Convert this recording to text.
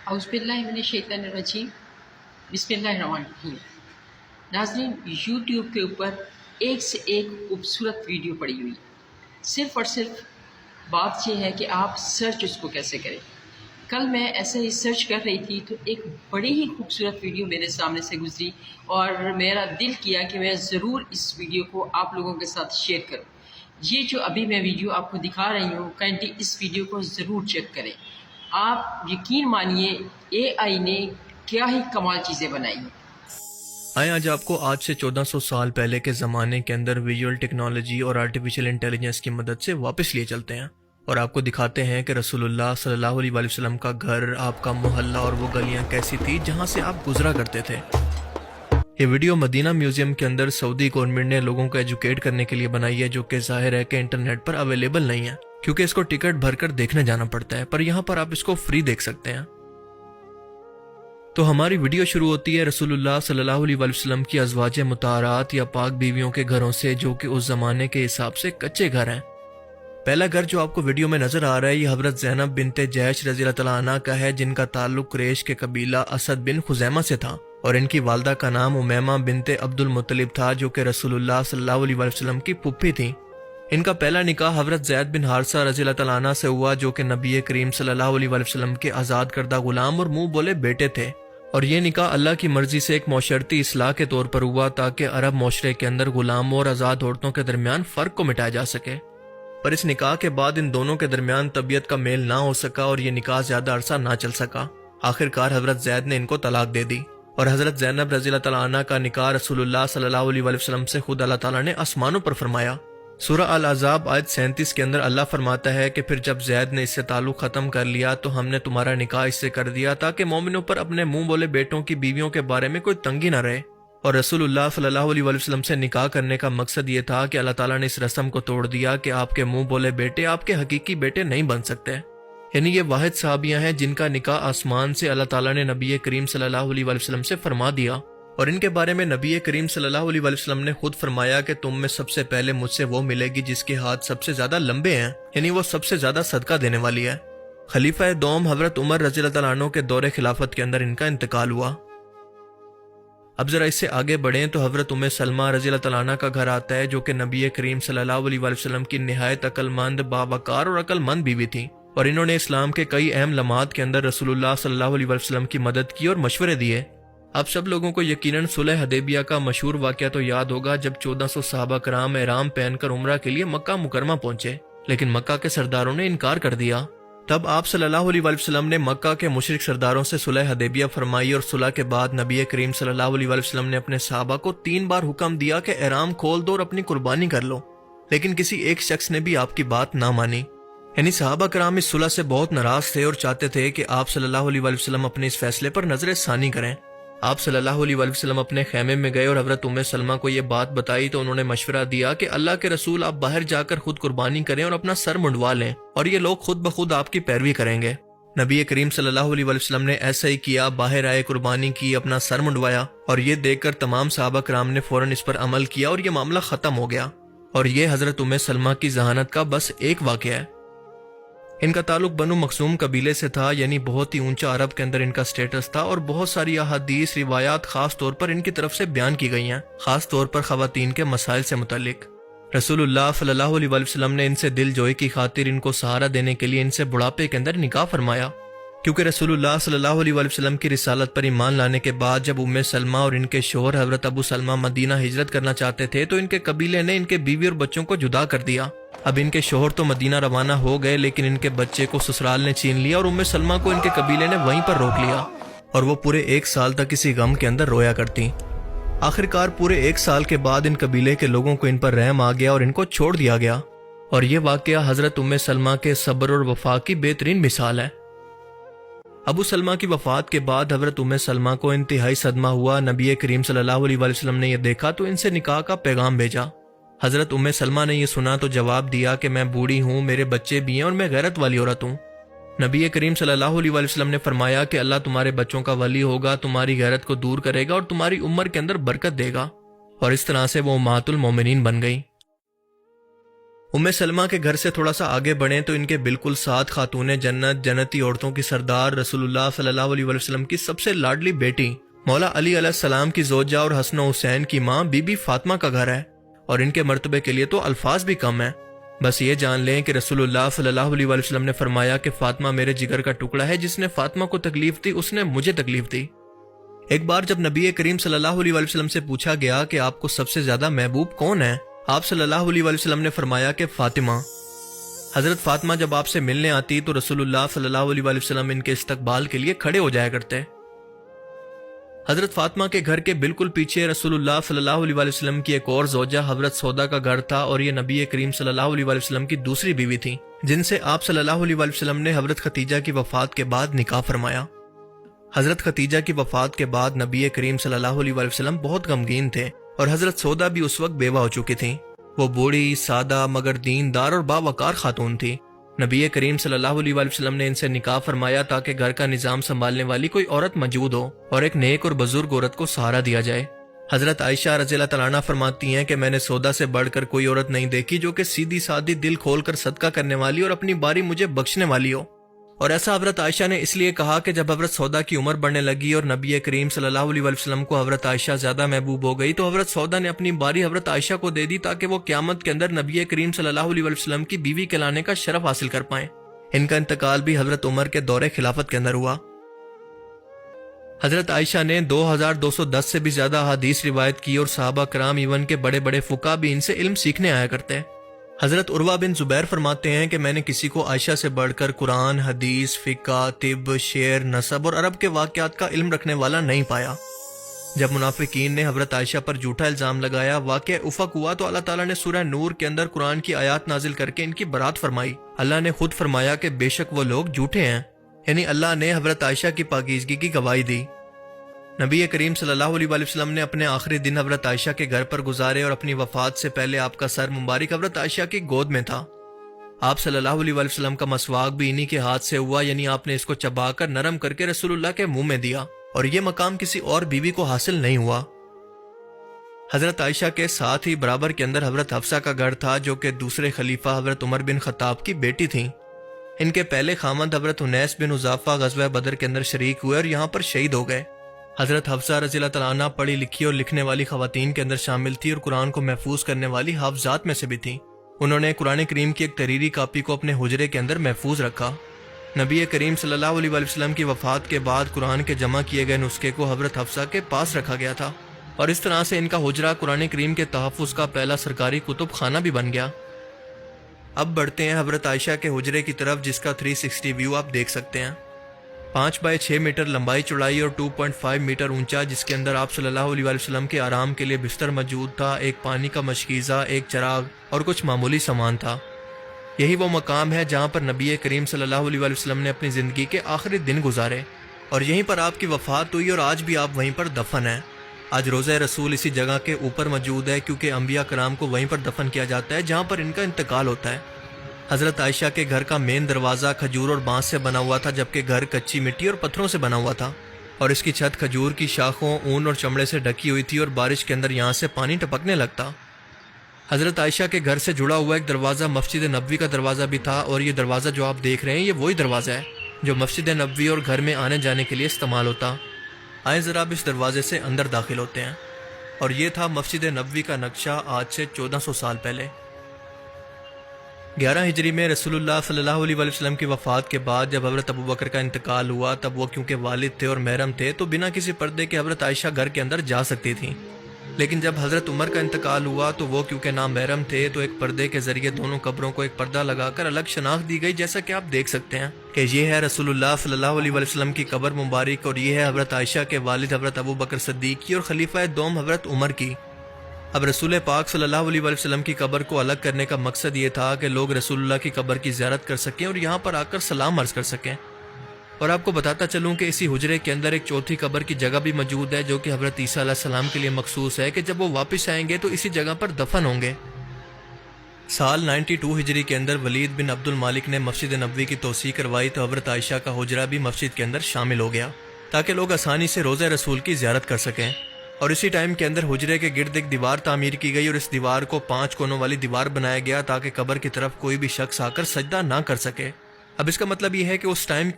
اعوذ باللہ من الشیطان الرجیم بسم اللہ الرحمن الرحیم۔ ناظرین، یوٹیوب کے اوپر ایک سے ایک خوبصورت ویڈیو پڑی ہوئی، صرف اور صرف بات یہ ہے کہ آپ سرچ اس کو کیسے کریں۔ کل میں ایسے ہی سرچ کر رہی تھی تو ایک بڑی ہی خوبصورت ویڈیو میرے سامنے سے گزری اور میرا دل کیا کہ میں ضرور اس ویڈیو کو آپ لوگوں کے ساتھ شیئر کروں۔ یہ جو ابھی میں ویڈیو آپ کو دکھا رہی ہوں، کائنڈلی اس ویڈیو کو ضرور چیک کریں۔ آپ یقین مانیے اے آئی نے کیا ہی کمال چیزیں بنائی ہیں۔ آئیں آج آپ کو آج سے 1400 سال پہلے کے زمانے کے اندر ویژول ٹیکنالوجی اور آرٹیفیشل انٹیلیجنس کی مدد سے واپس لیے چلتے ہیں اور آپ کو دکھاتے ہیں کہ رسول اللہ صلی اللہ علیہ وسلم کا گھر، آپ کا محلہ اور وہ گلیاں کیسی تھی جہاں سے آپ گزرا کرتے تھے۔ یہ ویڈیو مدینہ میوزیم کے اندر سعودی گورنمنٹ نے لوگوں کو ایجوکیٹ کرنے کے لیے بنائی ہے، جو کہ ظاہر ہے کہ انٹرنیٹ پر اویلیبل نہیں ہے کیونکہ اس کو ٹکٹ بھر کر دیکھنے جانا پڑتا ہے، پر یہاں پر آپ اس کو فری دیکھ سکتے ہیں۔ تو ہماری ویڈیو شروع ہوتی ہے رسول اللہ صلی اللہ علیہ وسلم کی ازواج مطہرات یا پاک بیویوں کے گھروں سے، جو کہ اس زمانے کے حساب سے کچے گھر ہیں۔ پہلا گھر جو آپ کو ویڈیو میں نظر آ رہا ہے یہ حضرت زینب بنت جیش رضی اللہ تعالیٰ عنہ کا ہے، جن کا تعلق قریش کے قبیلہ اسد بن خزیمہ سے تھا، اور ان کی والدہ کا نام امیمہ بنت عبد المطلب تھا، جو کہ رسول اللہ صلی اللہ علیہ وسلم کی پھپھی تھیں۔ ان کا پہلا نکاح حضرت زید بن حارثہ رضی اللہ تعالیٰ عنہ سے ہوا، جو کہ نبی کریم صلی اللہ علیہ وسلم کے آزاد کردہ غلام اور منہ بولے بیٹے تھے، اور یہ نکاح اللہ کی مرضی سے ایک معاشرتی اصلاح کے طور پر ہوا تاکہ عرب معاشرے کے اندر غلاموں اور آزاد عورتوں کے درمیان فرق کو مٹایا جا سکے۔ پر اس نکاح کے بعد ان دونوں کے درمیان طبیعت کا میل نہ ہو سکا اور یہ نکاح زیادہ عرصہ نہ چل سکا۔ آخر کار حضرت زید نے ان کو طلاق دے دی، اور حضرت زینب رضی اللہ تعالیٰ عنہ کا نکاح رسول اللہ صلی اللہ علیہ وسلم سے خود اللہ تعالیٰ نے آسمانوں پر فرمایا۔ سورہ الاحزاب آیت 37 کے اندر اللہ فرماتا ہے کہ پھر جب زید نے اس سے تعلق ختم کر لیا تو ہم نے تمہارا نکاح اس سے کر دیا تاکہ مومنوں پر اپنے منہ بولے بیٹوں کی بیویوں کے بارے میں کوئی تنگی نہ رہے۔ اور رسول اللہ صلی اللہ علیہ وسلم سے نکاح کرنے کا مقصد یہ تھا کہ اللہ تعالیٰ نے اس رسم کو توڑ دیا کہ آپ کے منہ بولے بیٹے آپ کے حقیقی بیٹے نہیں بن سکتے، یعنی یہ واحد صحابیاں ہیں جن کا نکاح آسمان سے اللہ تعالیٰ نے نبی کریم صلی اللہ علیہ وسلم سے فرما دیا، اور ان کے بارے میں نبی کریم صلی اللہ علیہ وسلم نے خود فرمایا کہ تم میں سب سے پہلے مجھ سے وہ ملے گی جس کے ہاتھ سب سے زیادہ لمبے ہیں، یعنی وہ سب سے زیادہ صدقہ دینے والی ہے۔ خلیفہ دوم حضرت عمر رضی اللہ تعالیٰ عنہ کے دور خلافت کے اندر ان کا انتقال ہوا۔ اب ذرا اس سے آگے بڑھیں تو حضرت ام سلمہ رضی اللہ تعالیٰ عنہ کا گھر آتا ہے، جو کہ نبی کریم صلی اللہ علیہ وسلم کی نہایت عقل مند، باوقار اور عقل مند بیوی تھی، اور انہوں نے اسلام کے کئی اہم لمحات کے اندر رسول اللہ صلی اللہ علیہ وسلم کی مدد کی اور مشورے دیے۔ اب سب لوگوں کو یقیناً صلح حدیبیہ کا مشہور واقعہ تو یاد ہوگا، جب 1400 صحابہ کرام احرام پہن کر عمرہ کے لیے مکہ مکرمہ پہنچے، لیکن مکہ کے سرداروں نے انکار کر دیا۔ تب آپ صلی اللہ علیہ وسلم نے مکہ کے مشرک سرداروں سے صلح حدیبیہ فرمائی، اور صلح کے بعد نبی کریم صلی اللہ علیہ وسلم نے اپنے صحابہ کو 3 بار حکم دیا کہ احرام کھول دو اور اپنی قربانی کر لو، لیکن کسی ایک شخص نے بھی آپ کی بات نہ مانی۔ یعنی صحابہ کرام اس صلح سے بہت ناراض تھے اور چاہتے تھے کہ آپ صلی اللہ علیہ وسلم اپنے اس فیصلے پر نظر ثانی کریں۔ آپ صلی اللہ علیہ وسلم اپنے خیمے میں گئے اور حضرت ام سلمہ کو یہ بات بتائی تو انہوں نے مشورہ دیا کہ اللہ کے رسول آپ باہر جا کر خود قربانی کریں اور اپنا سر منڈوا لیں، اور یہ لوگ خود بخود آپ کی پیروی کریں گے۔ نبی کریم صلی اللہ علیہ وسلم نے ایسا ہی کیا، باہر آئے، قربانی کی، اپنا سر منڈوایا، اور یہ دیکھ کر تمام صحابہ کرام نے فوراً اس پر عمل کیا اور یہ معاملہ ختم ہو گیا۔ اور یہ حضرت ام سلمہ کی ذہانت کا بس ایک واقعہ ہے۔ ان کا تعلق بنو مخزوم قبیلے سے تھا، یعنی بہت ہی اونچا عرب کے اندر ان کا سٹیٹس تھا، اور بہت ساری احادیث روایات خاص طور پر ان کی طرف سے بیان کی گئی ہیں، خاص طور پر خواتین کے مسائل سے متعلق۔ رسول اللہ صلی اللہ علیہ وسلم نے ان سے دل جوئی کی خاطر ان کو سہارا دینے کے لیے ان سے بڑھاپے کے اندر نکاح فرمایا، کیونکہ رسول اللہ صلی اللہ علیہ وسلم کی رسالت پر ایمان لانے کے بعد جب ام سلمہ اور ان کے شوہر حضرت ابو سلمہ مدینہ ہجرت کرنا چاہتے تھے تو ان کے قبیلے نے ان کے بیوی اور بچوں کو جدا کر دیا۔ اب ان کے شوہر تو مدینہ روانہ ہو گئے، لیکن ان کے بچے کو سسرال نے چھین لیا، اور ام سلمہ کو ان کے قبیلے نے وہیں پر روک لیا، اور وہ پورے 1 سال تک اسی غم کے اندر رویا کرتی۔ آخر کار پورے 1 سال کے بعد ان قبیلے کے لوگوں کو ان پر رحم آ گیا اور ان کو چھوڑ دیا گیا، اور یہ واقعہ حضرت ام سلمہ کے صبر اور وفا کی بہترین مثال ہے۔ ابو سلمہ کی وفات کے بعد حضرت ام سلمہ کو انتہائی صدمہ ہوا۔ نبی کریم صلی اللہ علیہ وسلم نے یہ دیکھا تو ان سے نکاح کا پیغام بھیجا۔ حضرت ام سلمہ نے یہ سنا تو جواب دیا کہ میں بوڑھی ہوں، میرے بچے بھی ہیں، اور میں غیرت والی عورت ہوں۔ نبی کریم صلی اللہ علیہ وسلم نے فرمایا کہ اللہ تمہارے بچوں کا ولی ہوگا، تمہاری غیرت کو دور کرے گا اور تمہاری عمر کے اندر برکت دے گا، اور اس طرح سے وہ امہات المومنین بن گئی۔ ام سلمہ کے گھر سے تھوڑا سا آگے بڑھیں تو ان کے بالکل ساتھ خاتون جنت، جنتی عورتوں کی سردار، رسول اللہ صلی اللہ علیہ وسلم کی سب سے لاڈلی بیٹی مولا علی علیہ السلام کی زوجہ اور حسن و حسین کی ماں بی بی فاطمہ کا گھر ہے، اور ان کے مرتبے کے لیے تو الفاظ بھی کم ہیں۔ بس یہ جان لیں کہ رسول اللہ صلی اللہ علیہ وسلم نے فرمایا کہ فاطمہ میرے جگر کا ٹکڑا ہے، جس نے فاطمہ کو تکلیف دی اس نے مجھے تکلیف دی۔ ایک بار جب نبی کریم صلی اللہ علیہ وسلم سے پوچھا گیا کہ آپ کو سب سے زیادہ محبوب کون ہے، آپ صلی اللہ علیہ وسلم نے فرمایا کہ فاطمہ۔ حضرت فاطمہ جب آپ سے ملنے آتی تو رسول اللہ صلی اللہ علیہ وسلم ان کے استقبال کے لیے کھڑے ہو جایا کرتے۔ حضرت فاطمہ کے گھر کے بالکل پیچھے رسول اللہ صلی اللہ علیہ وسلم کی ایک اور زوجہ حضرت سودا کا گھر تھا، اور یہ نبی کریم صلی اللہ علیہ وسلم کی دوسری بیوی تھی، جن سے آپ صلی اللہ علیہ وسلم نے حضرت ختیجہ کی وفات کے بعد نکاح فرمایا۔ حضرت ختیجہ کی وفات کے بعد نبی کریم صلی اللہ علیہ وسلم بہت غمگین تھے، اور حضرت سودا بھی اس وقت بیوہ ہو چکی تھیں۔ وہ بوڑھی، سادہ مگر دیندار اور باوقار خاتون تھی۔ نبی کریم صلی اللہ علیہ وسلم نے ان سے نکاح فرمایا تاکہ گھر کا نظام سنبھالنے والی کوئی عورت موجود ہو اور ایک نیک اور بزرگ عورت کو سہارا دیا جائے۔ حضرت عائشہ رضی اللہ تعالیٰ عنہا فرماتی ہیں کہ میں نے سودا سے بڑھ کر کوئی عورت نہیں دیکھی جو کہ سیدھی سادی، دل کھول کر صدقہ کرنے والی اور اپنی باری مجھے بخشنے والی ہو۔ اور ایسا حضرت عائشہ نے اس لیے کہا کہ جب حضرت سودا کی عمر بڑھنے لگی اور نبی کریم صلی اللہ علیہ وسلم کو حضرت عائشہ زیادہ محبوب ہو گئی تو حضرت سودا نے اپنی باری حضرت عائشہ کو دے دی تاکہ وہ قیامت کے اندر نبی کریم صلی اللہ علیہ وسلم کی بیوی کہلانے کا شرف حاصل کر پائیں۔ ان کا انتقال بھی حضرت عمر کے دور خلافت کے اندر ہوا۔ حضرت عائشہ نے 2210 سے بھی زیادہ احادیث روایت کی، اور صحابہ کرام ایون کے بڑے بڑے فقہ بھی ان سے علم سیکھنے آیا کرتے۔ حضرت عروہ بن زبیر فرماتے ہیں کہ میں نے کسی کو عائشہ سے بڑھ کر قرآن، حدیث، فقہ، طب، شعر، نسب اور عرب کے واقعات کا علم رکھنے والا نہیں پایا۔ جب منافقین نے حضرت عائشہ پر جھوٹا الزام لگایا، واقعہ افق ہوا تو اللہ تعالیٰ نے سورہ نور کے اندر قرآن کی آیات نازل کر کے ان کی برات فرمائی۔ اللہ نے خود فرمایا کہ بے شک وہ لوگ جھوٹے ہیں، یعنی اللہ نے حضرت عائشہ کی پاکیزگی کی گواہی دی۔ نبی کریم صلی اللہ علیہ وسلم نے اپنے آخری دن حضرت عائشہ کے گھر پر گزارے، اور اپنی وفات سے پہلے آپ کا سر مبارک حضرت عائشہ کی گود میں تھا۔ آپ صلی اللہ علیہ وسلم کا مسواک بھی انہی کے ہاتھ سے ہوا، یعنی آپ نے اس کو چبا کر نرم کر کے رسول اللہ کے منہ میں دیا، اور یہ مقام کسی اور بیوی کو حاصل نہیں ہوا۔ حضرت عائشہ کے ساتھ ہی برابر کے اندر حضرت حفصہ کا گھر تھا، جو کہ دوسرے خلیفہ حضرت عمر بن خطاب کی بیٹی تھیں۔ ان کے پہلے خامند حضرت انیس بن حذافہ غزوہ بدر کے اندر شریک ہوئے اور یہاں پر شہید ہو گئے۔ حضرت حفصہ رضی اللہ تعالیٰ عنہ پڑھی لکھی اور لکھنے والی خواتین کے اندر شامل تھی، اور قرآن کو محفوظ کرنے والی حافظات میں سے بھی تھی۔ انہوں نے قرآن کریم کی ایک تحریری کاپی کو اپنے حجرے کے اندر محفوظ رکھا۔ نبی کریم صلی اللہ علیہ وسلم کی وفات کے بعد قرآن کے جمع کیے گئے نسخے کو حضرت حفصہ کے پاس رکھا گیا تھا، اور اس طرح سے ان کا حجرہ قرآن کریم کے تحفظ کا پہلا سرکاری کتب خانہ بھی بن گیا۔ اب بڑھتے ہیں حضرت عائشہ کے حجرے کی طرف، جس کا 360 ویو آپ دیکھ سکتے ہیں۔ 5 بائی 6 میٹر لمبائی چوڑائی اور 2.5 میٹر اونچا، جس کے اندر آپ صلی اللہ علیہ وسلم کے آرام کے لیے بستر موجود تھا، ایک پانی کا مشکیزہ، ایک چراغ اور کچھ معمولی سامان تھا۔ یہی وہ مقام ہے جہاں پر نبی کریم صلی اللہ علیہ وسلم نے اپنی زندگی کے آخری دن گزارے، اور یہیں پر آپ کی وفات ہوئی، اور آج بھی آپ وہیں پر دفن ہیں۔ آج روضہ رسول اسی جگہ کے اوپر موجود ہے، کیونکہ انبیاء کرام کو وہیں پر دفن کیا جاتا ہے جہاں پر ان کا انتقال ہوتا ہے۔ حضرت عائشہ کے گھر کا مین دروازہ کھجور اور بانس سے بنا ہوا تھا، جبکہ گھر کچی مٹی اور پتھروں سے بنا ہوا تھا، اور اس کی چھت کھجور کی شاخوں، اون اور چمڑے سے ڈھکی ہوئی تھی، اور بارش کے اندر یہاں سے پانی ٹپکنے لگتا۔ حضرت عائشہ کے گھر سے جڑا ہوا ایک دروازہ مسجد نبوی کا دروازہ بھی تھا، اور یہ دروازہ جو آپ دیکھ رہے ہیں یہ وہی دروازہ ہے جو مسجد نبوی اور گھر میں آنے جانے کے لیے استعمال ہوتا۔ آئیں ذرا اب اس دروازے سے اندر داخل ہوتے ہیں، اور یہ تھا مسجد نبوی کا نقشہ آج سے 1400 سال پہلے۔ 11 ہجری میں رسول اللہ صلی اللہ علیہ وسلم کی وفات کے بعد جب حضرت ابوبکر کا انتقال ہوا، تب وہ کیونکہ والد تھے اور محرم تھے تو بنا کسی پردے کے حضرت عائشہ گھر کے اندر جا سکتی تھیں، لیکن جب حضرت عمر کا انتقال ہوا تو وہ کیونکہ نامحرم تھے تو ایک پردے کے ذریعے دونوں قبروں کو ایک پردہ لگا کر الگ شناخت دی گئی، جیسا کہ آپ دیکھ سکتے ہیں کہ یہ ہے رسول اللہ صلی اللہ علیہ وسلم کی قبر مبارک، اور یہ ہے حضرت عائشہ کے والد حضرت ابوبکر صدیق کی اور خلیفہ دوم حضرت عمر کی۔ اب رسول پاک صلی اللہ علیہ وسلم کی قبر کو الگ کرنے کا مقصد یہ تھا کہ لوگ رسول اللہ کی قبر کی زیارت کر سکیں اور یہاں پر آ کر سلام عرض کر سکیں۔ اور آپ کو بتاتا چلوں کہ اسی حجرے کے اندر ایک چوتھی قبر کی جگہ بھی موجود ہے، جو کہ حضرت عیسیٰ علیہ السلام کے لیے مخصوص ہے کہ جب وہ واپس آئیں گے تو اسی جگہ پر دفن ہوں گے۔ سال 92 ہجری کے اندر ولید بن عبد المالک نے مسجد نبوی کی توسیع کروائی تو حضرت عائشہ کا حجرہ بھی مسجد کے اندر شامل ہو گیا، تاکہ لوگ آسانی سے روضہ رسول کی زیارت کر سکیں۔ اور اسی ٹائم کے اندر حجرے کے گرد ایک دیوار تعمیر کی گئی اور اس دیوار کو 5 کونوں والی دیوار بنایا گیا تاکہ قبر کی طرف کوئی بھی شخص آ کر سجدہ نہ کر سکے۔ اب اس کا مطلب یہ ہے کہ اس ٹائم کے